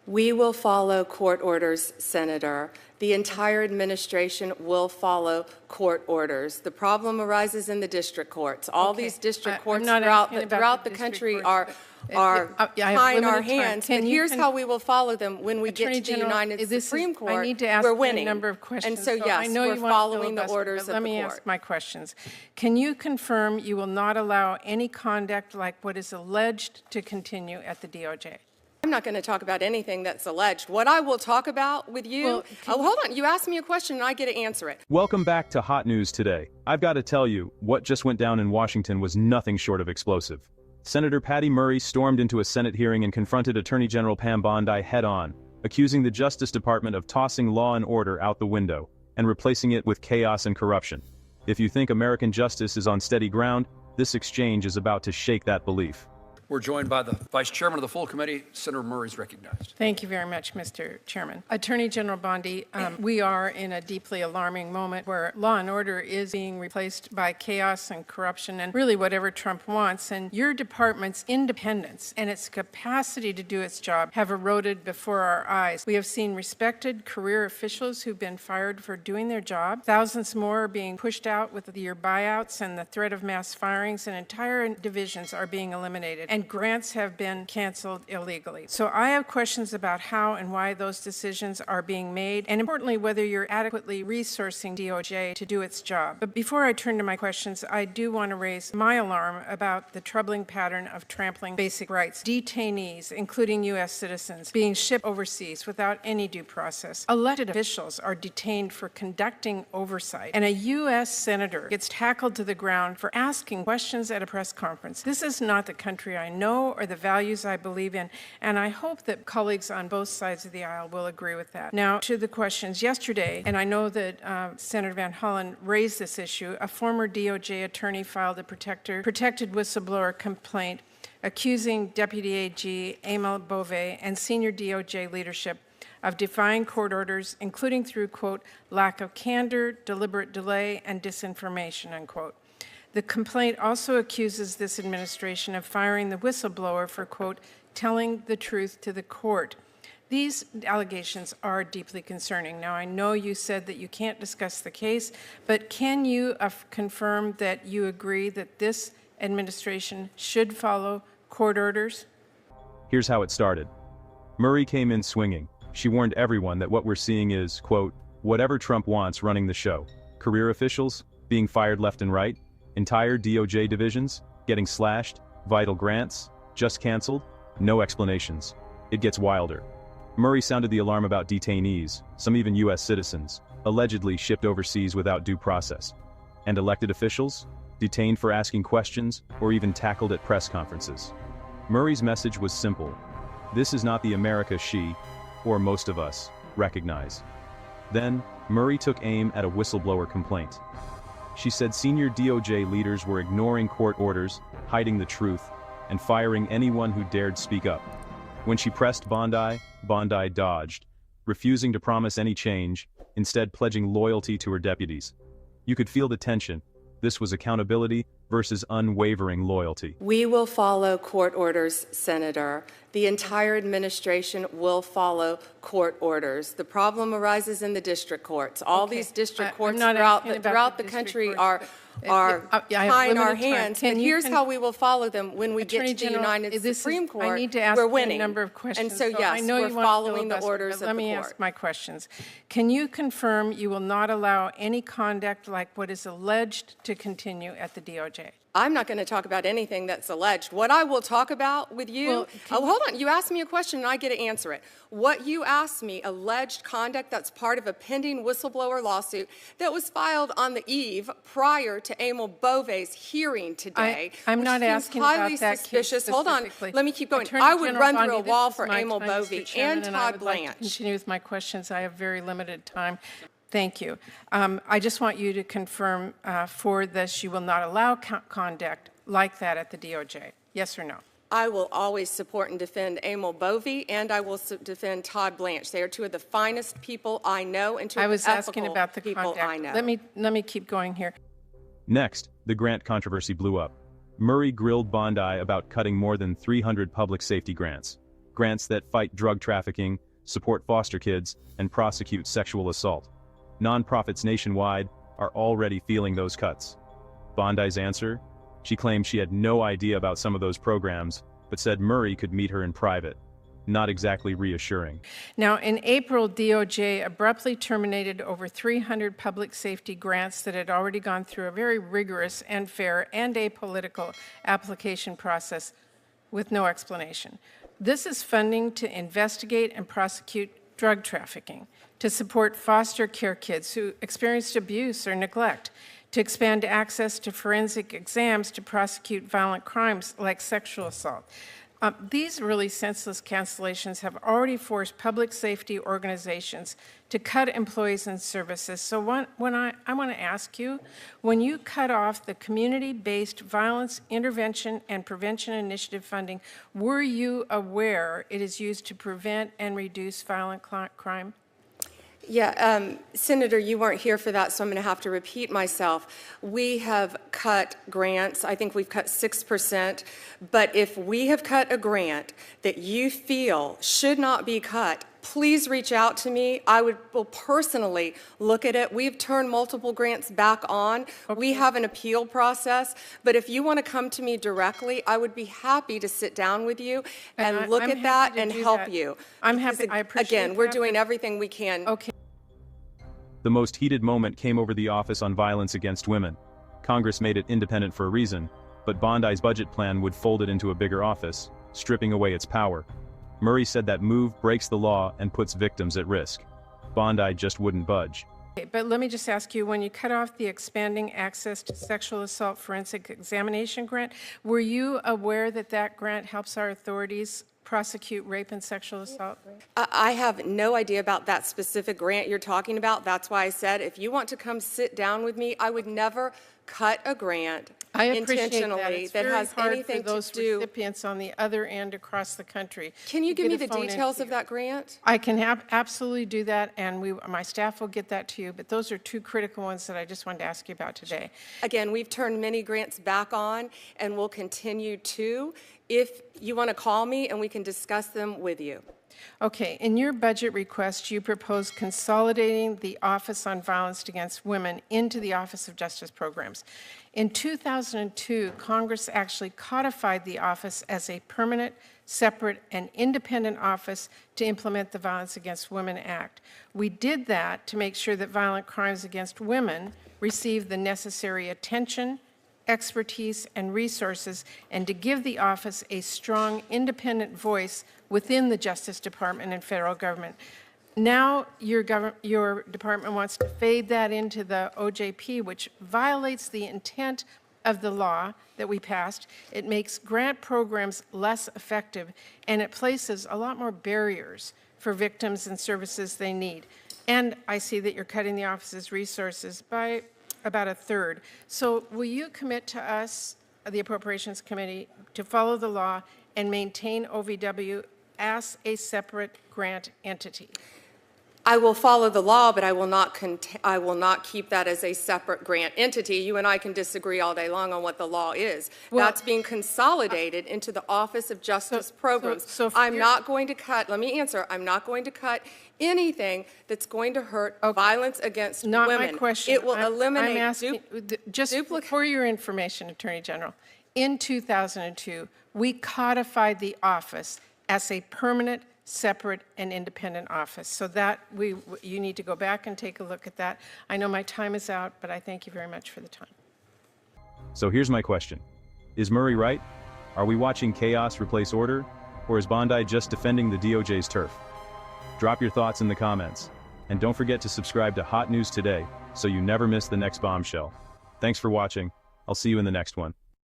We will follow court orders, Senator. The entire administration will follow court orders. The problem arises in the district courts. All these district courts throughout the country are tying our hands. And here's how we will follow them when we get to the United Supreme Court. I need to ask we're winning. A number of questions. And so, yes, I know we're you following the filibuster, orders of the court. Let me ask my questions. Can you confirm you will not allow any conduct like what is alleged to continue at the DOJ? I'm not going to talk about anything that's alleged. What I will talk about with you, hold on, you asked me a question and I get to answer it. Welcome back to Hot News Today. I've got to tell you, what just went down in Washington was nothing short of explosive. Senator Patty Murray stormed into a Senate hearing and confronted Attorney General Pam Bondi head-on, accusing the Justice Department of tossing law and order out the window and replacing it with chaos and corruption. If you think American justice is on steady ground, this exchange is about to shake that belief. We're joined by the Vice Chairman of the full committee. Senator Murray is recognized. Thank you very much, Mr. Chairman. Attorney General Bondi, we are in a deeply alarming moment where law and order is being replaced by chaos and corruption and really whatever Trump wants. And your department's independence and its capacity to do its job have eroded before our eyes. We have seen respected career officials who've been fired for doing their job. Thousands more are being pushed out with your buyouts and the threat of mass firings, and entire divisions are being eliminated. And grants have been canceled illegally. So I have questions about how and why those decisions are being made, and importantly, whether you're adequately resourcing DOJ to do its job. But before I turn to my questions, I do want to raise my alarm about the troubling pattern of trampling basic rights. Detainees, including U.S. citizens, being shipped overseas without any due process. Elected officials are detained for conducting oversight, and a U.S. senator gets tackled to the ground for asking questions at a press conference. This is not the country I know or the values I believe in, and I hope that colleagues on both sides of the aisle will agree with that. Now, to the questions. Yesterday, and I know that Senator Van Hollen raised this issue, a former DOJ attorney filed a protected whistleblower complaint accusing Deputy AG Emil Bove and senior DOJ leadership of defying court orders, including through, quote, lack of candor, deliberate delay, and disinformation, unquote. The complaint also accuses this administration of firing the whistleblower for, quote, telling the truth to the court. These allegations are deeply concerning. Now, I know you said that you can't discuss the case, but can you confirm that you agree that this administration should follow court orders? Here's how it started. Murray came in swinging. She warned everyone that what we're seeing is, quote, whatever Trump wants running the show. Career officials being fired left and right, entire DOJ divisions getting slashed, vital grants just canceled, no explanations. It gets wilder. Murray sounded the alarm about detainees, some even U.S. citizens, allegedly shipped overseas without due process. And elected officials, detained for asking questions or even tackled at press conferences. Murray's message was simple. This is not the America she, or most of us, recognize. Then, Murray took aim at a whistleblower complaint. She said senior DOJ leaders were ignoring court orders, hiding the truth, and firing anyone who dared speak up. When she pressed Bondi, Bondi dodged, refusing to promise any change, instead pledging loyalty to her deputies. You could feel the tension. This was accountability versus unwavering loyalty. We will follow court orders, Senator. The entire administration will follow court orders. The problem arises in the district courts. All these district courts throughout the country are tying our hands. But here's how we will follow them when we get to the United Supreme Court. I need to ask we're winning. A number of questions. And so, yes, we're following the orders of the court. Let me ask my questions. Can you confirm you will not allow any conduct like what is alleged to continue at the DOJ? I'm not going to talk about anything that's alleged. What I will talk about with you, hold on, you asked me a question and I get to answer it. What you asked me, alleged conduct that's part of a pending whistleblower lawsuit that was filed on the eve prior to Emil Bove's hearing today. I'm not asking about that suspicious. Case Hold on, let me keep going. I would run through a wall for Emil Bove and Todd Blanche. Continue with my questions. I have very limited time. Thank you. I just want you to confirm for this you will not allow conduct like that at the DOJ. Yes or no? I will always support and defend Emil Bove, and I will defend Todd Blanche. They are two of the finest people I know, and two of the ethical people I know. Let me keep going here. Next, the grant controversy blew up. Murray grilled Bondi about cutting more than 300 public safety grants. grants that fight drug trafficking, support foster kids, and prosecute sexual assault. Nonprofits nationwide are already feeling those cuts. Bondi's answer? She claimed she had no idea about some of those programs, but said Murray could meet her in private. Not exactly reassuring. Now, in April, DOJ abruptly terminated over 300 public safety grants that had already gone through a very rigorous and fair and apolitical application process with no explanation. This is funding to investigate and prosecute drug trafficking, to support foster care kids who experienced abuse or neglect, to expand access to forensic exams to prosecute violent crimes like sexual assault. These really senseless cancellations have already forced public safety organizations to cut employees and services. So I want to ask you, when you cut off the community-based violence intervention and prevention initiative funding, were you aware it is used to prevent and reduce violent crime? Yeah, Senator, you weren't here for that, so I'm going to have to repeat myself. We have cut grants. I think we've cut 6%. But if we have cut a grant that you feel should not be cut, please reach out to me. I will personally look at it. We've turned multiple grants back on. Okay. We have an appeal process. But if you want to come to me directly, I would be happy to sit down with you and look at that and help you. I'm happy. I appreciate Again, we're doing everything we can. Okay. The most heated moment came over the Office on Violence Against Women. Congress made it independent for a reason, but Bondi's budget plan would fold it into a bigger office, stripping away its power. Murray said that move breaks the law and puts victims at risk. Bondi just wouldn't budge. Okay, but let me just ask you, when you cut off the expanding access to sexual assault forensic examination grant, were you aware that that grant helps our authorities prosecute rape and sexual assault? I have no idea about that specific grant you're talking about. That's why I said if you want to come sit down with me, I would never cut a grant intentionally that has anything to do. Recipients on the other end across the country. Can you give me the details of that grant? I can absolutely do that, and my staff will get that to you, but those are two critical ones that I just wanted to ask you about today. Again, we've turned many grants back on, and we'll continue to. If you want to call me and we can discuss them with you. Okay, in your budget request, you propose consolidating the Office on Violence Against Women into the Office of Justice Programs. In 2002, Congress actually codified the office as a permanent, separate, and independent office to implement the Violence Against Women Act. We did that to make sure that violent crimes against women receive the necessary attention, expertise, and resources, and to give the office a strong, independent voice within the Justice Department and federal government. Now your department wants to fade that into the OJP, which violates the intent of the law that we passed. It makes grant programs less effective, and it places a lot more barriers for victims and services they need. And I see that you're cutting the office's resources by about a third. So will you commit to us, the Appropriations Committee, to follow the law and maintain OVW as a separate grant entity? I will follow the law, but I will not keep that as a separate grant entity. You and I can disagree all day long on what the law is. Well, that's being consolidated into the Office of Justice Programs. So I'm not going to cut, let me answer, I'm not going to cut anything that's going to hurt violence against women. Not my question. It will eliminate... I'm asking, just for your information, Attorney General, in 2002, we codified the office as a permanent, separate, and independent office. So that you need to go back and take a look at that. I know my time is out, but I thank you very much for the time. So here's my question. Is Murray right? Are we watching chaos replace order? Or is Bondi just defending the DOJ's turf? Drop your thoughts in the comments. And don't forget to subscribe to Hot News Today so you never miss the next bombshell. Thanks for watching. I'll see you in the next one.